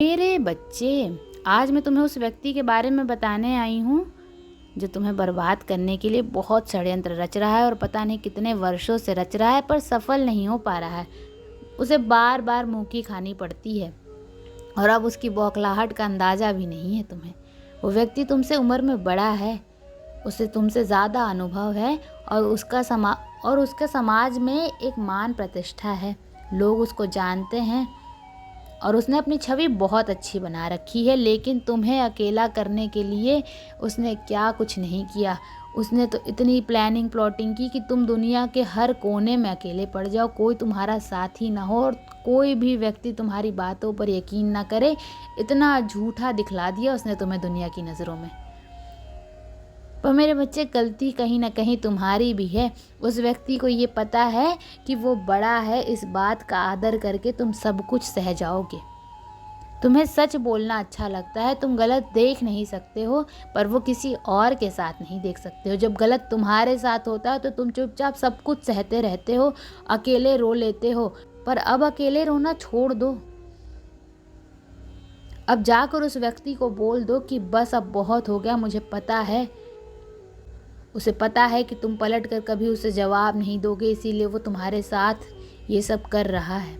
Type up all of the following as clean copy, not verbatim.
मेरे बच्चे, आज मैं तुम्हें उस व्यक्ति के बारे में बताने आई हूँ जो तुम्हें बर्बाद करने के लिए बहुत षड्यंत्र रच रहा है और पता नहीं कितने वर्षों से रच रहा है, पर सफल नहीं हो पा रहा है। उसे बार बार मुंह की खानी पड़ती है और अब उसकी बौखलाहट का अंदाज़ा भी नहीं है तुम्हें। वो व्यक्ति तुमसे उम्र में बड़ा है, उसे तुमसे ज़्यादा अनुभव है और उसके समाज में एक मान प्रतिष्ठा है। लोग उसको जानते हैं और उसने अपनी छवि बहुत अच्छी बना रखी है, लेकिन तुम्हें अकेला करने के लिए उसने क्या कुछ नहीं किया। उसने तो इतनी प्लानिंग प्लॉटिंग की कि तुम दुनिया के हर कोने में अकेले पड़ जाओ, कोई तुम्हारा साथी ना हो और कोई भी व्यक्ति तुम्हारी बातों पर यकीन ना करे। इतना झूठा दिखला दिया उसने तुम्हें दुनिया की नज़रों में। पर मेरे बच्चे, गलती कहीं ना कहीं तुम्हारी भी है। उस व्यक्ति को ये पता है कि वो बड़ा है, इस बात का आदर करके तुम सब कुछ सह जाओगे। तुम्हें सच बोलना अच्छा लगता है, तुम गलत देख नहीं सकते हो, पर वो किसी और के साथ नहीं देख सकते हो। जब गलत तुम्हारे साथ होता है तो तुम चुपचाप सब कुछ सहते रहते हो, अकेले रो लेते हो। पर अब अकेले रोना छोड़ दो। अब जाकर उस व्यक्ति को बोल दो कि बस अब बहुत हो गया। मुझे पता है, उसे पता है कि तुम पलट कर कभी उसे जवाब नहीं दोगे, इसीलिए वो तुम्हारे साथ ये सब कर रहा है।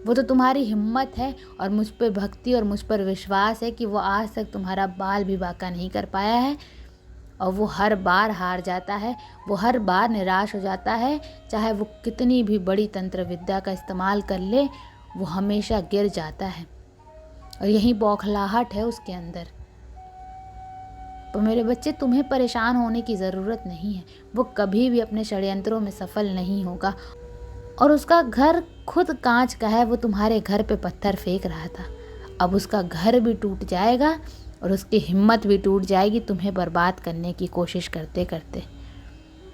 वो तो तुम्हारी हिम्मत है और मुझ पर भक्ति और मुझ पर विश्वास है कि वो आज तक तुम्हारा बाल भी बांका नहीं कर पाया है। और वो हर बार हार जाता है, वो हर बार निराश हो जाता है। चाहे वो कितनी भी बड़ी तंत्र विद्या का इस्तेमाल कर ले, वो हमेशा गिर जाता है और यही बौखलाहट है उसके अंदर। तो मेरे बच्चे, तुम्हें परेशान होने की ज़रूरत नहीं है। वो कभी भी अपने षड्यंत्रों में सफल नहीं होगा और उसका घर खुद कांच का है। वो तुम्हारे घर पे पत्थर फेंक रहा था, अब उसका घर भी टूट जाएगा और उसकी हिम्मत भी टूट जाएगी तुम्हें बर्बाद करने की कोशिश करते करते।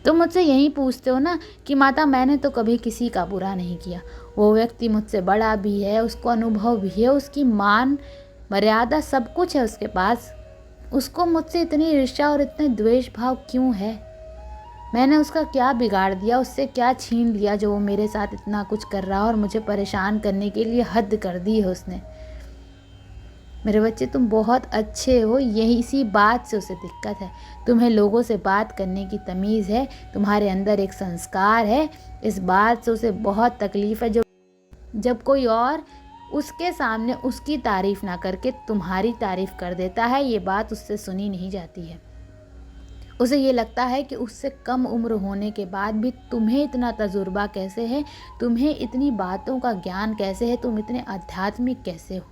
तुम मुझसे यही पूछते हो ना कि माता, मैंने तो कभी किसी का बुरा नहीं किया। वो व्यक्ति मुझसे बड़ा भी है, उसको अनुभव भी है, उसकी मान मर्यादा सब कुछ है उसके पास। उसको मुझसे इतनी ईर्ष्या और इतने द्वेष भाव क्यों है? मैंने उसका क्या बिगाड़ दिया, उससे क्या छीन लिया जो वो मेरे साथ इतना कुछ कर रहा है और मुझे परेशान करने के लिए हद कर दी है उसने। मेरे बच्चे, तुम बहुत अच्छे हो, यही इसी बात से उसे दिक्कत है। तुम्हें लोगों से बात करने की तमीज़ है, तुम्हारे अंदर एक संस्कार है। इस बात से उसे बहुत तकलीफ़ है जब कोई और उसके सामने उसकी तारीफ ना करके तुम्हारी तारीफ कर देता है। ये बात उससे सुनी नहीं जाती है। उसे ये लगता है कि उससे कम उम्र होने के बाद भी तुम्हें इतना तजुर्बा कैसे है, तुम्हें इतनी बातों का ज्ञान कैसे है, तुम इतने आध्यात्मिक कैसे हो।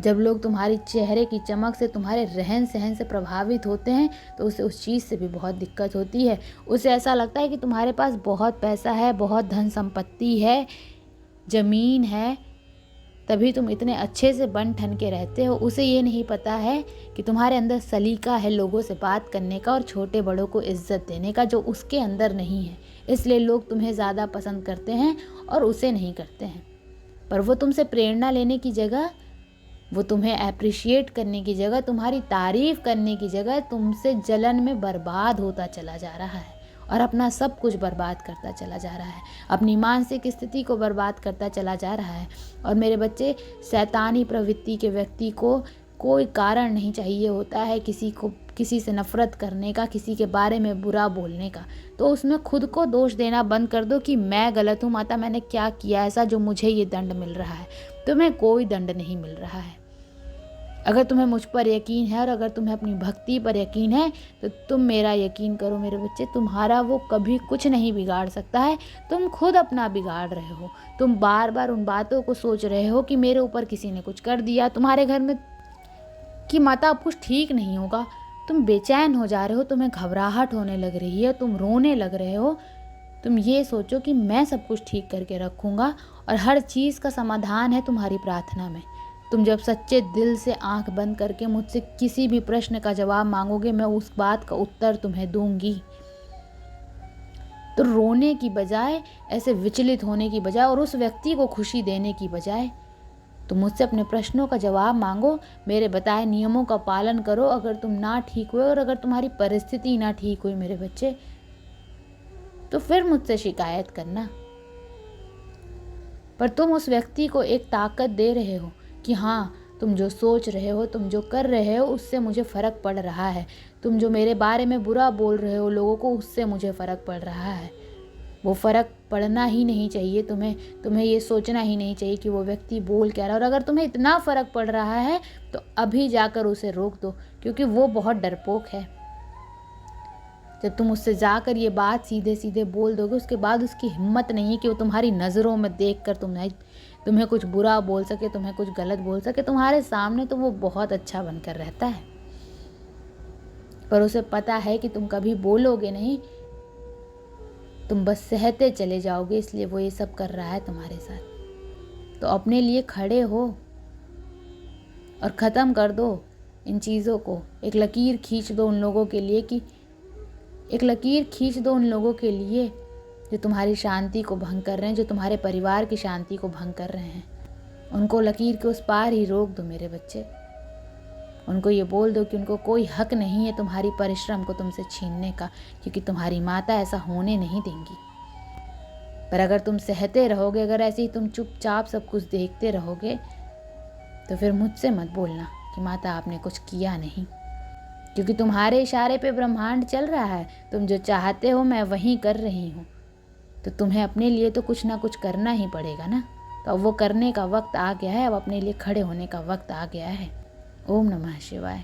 जब लोग तुम्हारी चेहरे की चमक से, तुम्हारे रहन सहन से प्रभावित होते हैं तो उसे उस चीज़ से भी बहुत दिक्कत होती है। उसे ऐसा लगता है कि तुम्हारे पास बहुत पैसा है, बहुत धन संपत्ति है, ज़मीन है, तभी तुम इतने अच्छे से बन ठन के रहते हो। उसे ये नहीं पता है कि तुम्हारे अंदर सलीका है लोगों से बात करने का और छोटे बड़ों को इज्जत देने का, जो उसके अंदर नहीं है। इसलिए लोग तुम्हें ज़्यादा पसंद करते हैं और उसे नहीं करते हैं। पर वो तुमसे प्रेरणा लेने की जगह, वो तुम्हें अप्रिशिएट करने की जगह, तुम्हारी तारीफ़ करने की जगह तुमसे जलन में बर्बाद होता चला जा रहा है और अपना सब कुछ बर्बाद करता चला जा रहा है, अपनी मानसिक स्थिति को बर्बाद करता चला जा रहा है। और मेरे बच्चे, शैतानी प्रवृत्ति के व्यक्ति को कोई कारण नहीं चाहिए होता है किसी से नफ़रत करने का, किसी के बारे में बुरा बोलने का। तो उसमें खुद को दोष देना बंद कर दो कि मैं गलत हूँ माता, मैंने क्या किया ऐसा जो मुझे ये दंड मिल रहा है। तुम्हें कोई दंड नहीं मिल रहा है। अगर तुम्हें मुझ पर यकीन है और अगर तुम्हें अपनी भक्ति पर यकीन है तो तुम मेरा यकीन करो मेरे बच्चे, तुम्हारा वो कभी कुछ नहीं बिगाड़ सकता है। तुम खुद अपना बिगाड़ रहे हो। तुम बार बार उन बातों को सोच रहे हो कि मेरे ऊपर किसी ने कुछ कर दिया, तुम्हारे घर में कि माता अब कुछ ठीक नहीं होगा। तुम बेचैन हो जा रहे हो, तुम्हें घबराहट होने लग रही है, तुम रोने लग रहे हो। तुम ये सोचो कि मैं सब कुछ ठीक करके रखूँगा और हर चीज़ का समाधान है तुम्हारी प्रार्थना में। तुम जब सच्चे दिल से आंख बंद करके मुझसे किसी भी प्रश्न का जवाब मांगोगे, मैं उस बात का उत्तर तुम्हें दूंगी। तो रोने की बजाय, ऐसे विचलित होने की बजाय और उस व्यक्ति को खुशी देने की बजाय तुम मुझसे अपने प्रश्नों का जवाब मांगो, मेरे बताए नियमों का पालन करो। अगर तुम ना ठीक हुए और अगर तुम्हारी परिस्थिति ना ठीक हुई मेरे बच्चे, तो फिर मुझसे शिकायत करना। पर तुम उस व्यक्ति को एक ताकत दे रहे हो कि हाँ, तुम जो सोच रहे हो, तुम जो कर रहे हो, उससे मुझे फ़र्क पड़ रहा है। तुम जो मेरे बारे में बुरा बोल रहे हो लोगों को, उससे मुझे फ़र्क पड़ रहा है। वो फ़र्क पड़ना ही नहीं चाहिए तुम्हें ये सोचना ही नहीं चाहिए कि वो व्यक्ति बोल क्या रहा है। और अगर तुम्हें इतना फ़र्क पड़ रहा है तो अभी जाकर उसे रोक दो, क्योंकि वो बहुत डरपोक है। जब तुम उससे जाकर ये बात सीधे सीधे बोल दोगे, उसके बाद उसकी हिम्मत नहीं है कि वो तुम्हारी नज़रों में देखकर तुम्हें कुछ बुरा बोल सके, तुम्हें कुछ गलत बोल सके। तुम्हारे सामने तो वो बहुत अच्छा बनकर रहता है, पर उसे पता है कि तुम कभी बोलोगे नहीं, तुम बस सहते चले जाओगे, इसलिए वो ये सब कर रहा है तुम्हारे साथ। तो अपने लिए खड़े हो और ख़त्म कर दो इन चीज़ों को। एक लकीर खींच दो उन लोगों के लिए जो तुम्हारी शांति को भंग कर रहे हैं, जो तुम्हारे परिवार की शांति को भंग कर रहे हैं। उनको लकीर के उस पार ही रोक दो मेरे बच्चे। उनको ये बोल दो कि उनको कोई हक नहीं है तुम्हारी परिश्रम को तुमसे छीनने का, क्योंकि तुम्हारी माता ऐसा होने नहीं देंगी। पर अगर तुम सहते रहोगे, अगर ऐसे ही तुम चुपचाप सब कुछ देखते रहोगे, तो फिर मुझसे मत बोलना कि माता आपने कुछ किया नहीं, क्योंकि तुम्हारे इशारे पे ब्रह्मांड चल रहा है। तुम जो चाहते हो मैं वही कर रही हूँ, तो तुम्हें अपने लिए तो कुछ ना कुछ करना ही पड़ेगा ना। तो अब वो करने का वक्त आ गया है, अब अपने लिए खड़े होने का वक्त आ गया है। ओम नमः शिवाय।